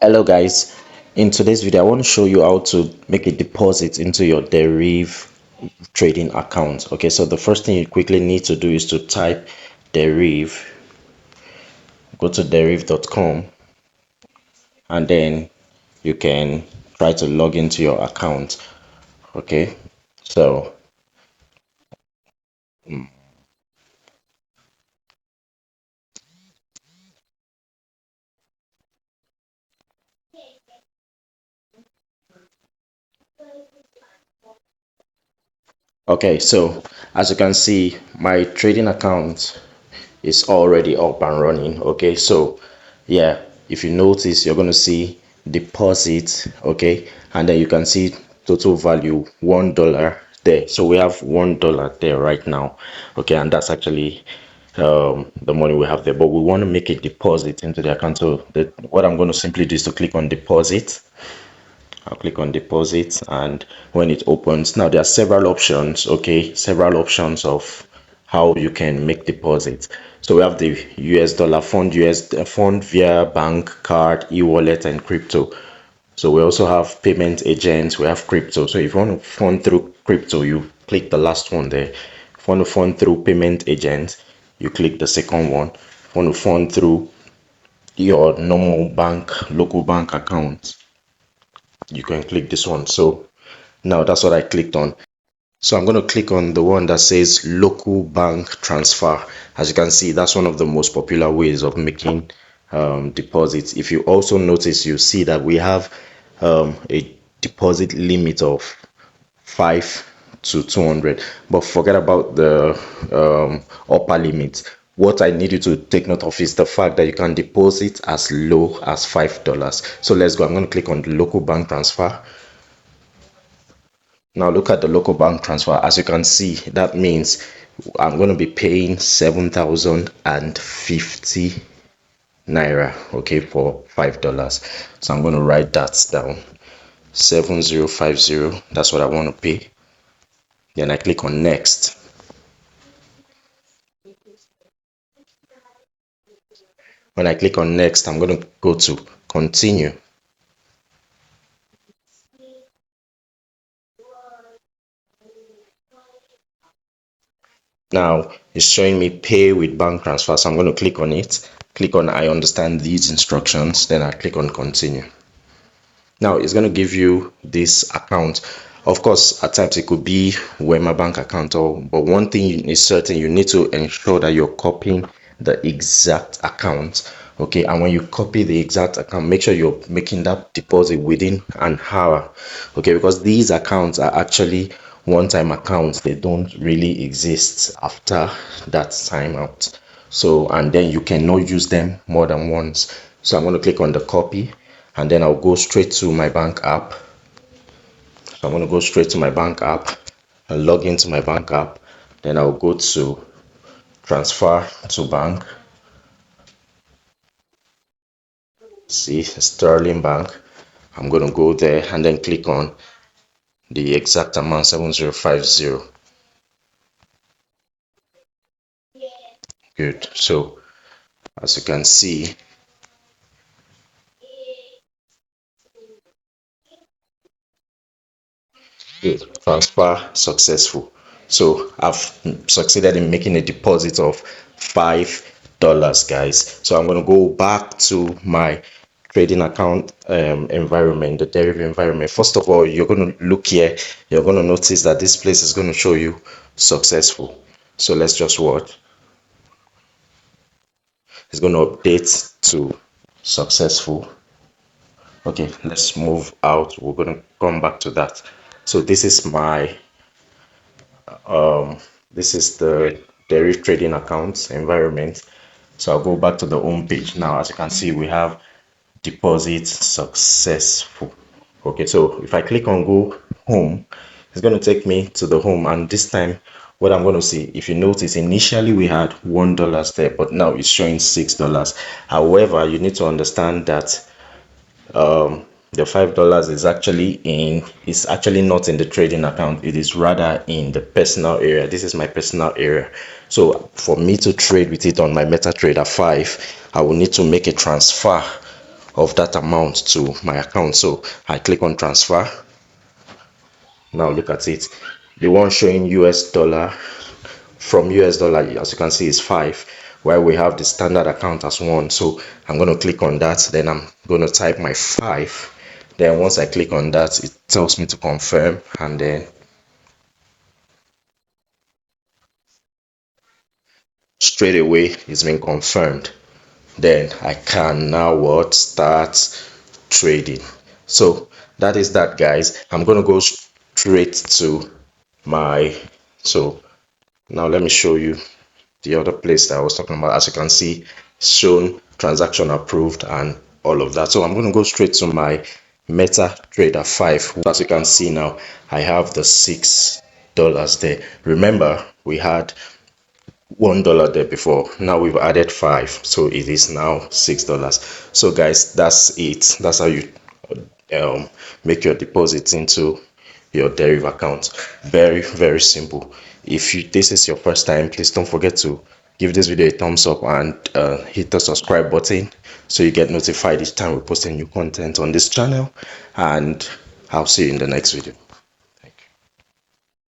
Hello guys, in today's video I want to show you how to make a deposit into your Deriv trading account. Okay, so the first thing you quickly need to do is to type Deriv, go to deriv.com, and then you can try to log into your account. Okay, so okay, so as you can see, my trading account is already up and running. Okay, so yeah, if you notice, you're going to see deposit. Okay, and then you can see total value $1 there. So we have $1 there right now. Okay, and that's actually the money we have there, but we want to make a deposit into the account. So what I'm going to simply do is to click on deposit. I'll click on deposit, and when it opens, now there are several options. Okay, several options of how you can make deposits. So we have the US dollar fund, fund via bank, card, e-wallet, and crypto. So we also have payment agents, we have crypto. So if you want to fund through crypto, you click the last one there. If you want to fund through payment agent, you click the second one. If you want to fund through your normal bank, local bank account, you can click this one. So now that's what I clicked on. So I'm going to click on the one that says local bank transfer. As you can see, that's one of the most popular ways of making deposits. If you also notice, you see that we have a deposit limit of 5 to 200, but forget about the upper limit. What I need you to take note of is the fact that you can deposit as low as $5. So let's go. I'm going to click on the local bank transfer. Now look at the local bank transfer. As you can see, that means I'm going to be paying 7,050 naira, okay, for $5. So I'm going to write that down. 7050, that's what I want to pay. Then I click on next. When I click on next, I'm going to go to continue. Now it's showing me pay with bank transfer, so I'm going to click on it. Click on I understand these instructions, then I click on continue. Now it's going to give you this account. Of course, at times it could be Wema bank account, but one thing is certain: you need to ensure that you're copying the exact account. Okay, and when you copy the exact account, make sure you're making that deposit within an hour. Okay, because these accounts are actually one-time accounts, they don't really exist after that time out. So, and then you cannot use them more than once. So I'm going to click on the copy, and then I'll go straight to my bank app. So I'm going to go straight to my bank app and log into my bank app. Then I'll go to transfer to bank. See, Sterling Bank. I'm going to go there and then click on the exact amount, 7050. Good. So as you can see, good, transfer successful. So I've succeeded in making a deposit of $5, guys. So I'm going to go back to my trading account environment, the Deriv environment. First of all, you're going to look here. You're going to notice that this place is going to show you successful. So let's just watch. It's going to update to successful. Okay, let's move out. We're going to come back to that. So this is my this is the Deriv trading account environment. So I'll go back to the home page now. As you can see, we have deposit successful. Okay, so if I click on go home, it's going to take me to the home, and this time what I'm going to see, if you notice, initially we had $1 there, but now it's showing $6. However, you need to understand that the $5 is actually not in the trading account. It is rather in the personal area. This is my personal area. So for me to trade with it on my MetaTrader 5, I will need to make a transfer of that amount to my account. So I click on transfer. Now look at it. The one showing US dollar, from US dollar, as you can see, is 5, while we have the standard account as 1. So I'm going to click on that, then I'm going to type my 5. Then once I click on that, it tells me to confirm, and then straight away it's been confirmed. Then I can now what, start trading. So that is that, guys. I'm going to go straight to my, so now let me show you the other place that I was talking about. As you can see, shown transaction approved and all of that. So I'm going to go straight to my MetaTrader 5. As you can see now, I have the $6 there. Remember, we had $1 there before. Now we've added 5, so it is now $6. So guys, that's it. That's how you make your deposits into your Deriv account. Very simple. If this is your first time, please don't forget to give this video a thumbs up and hit the subscribe button so you get notified each time we post a new content on this channel. And I'll see you in the next video.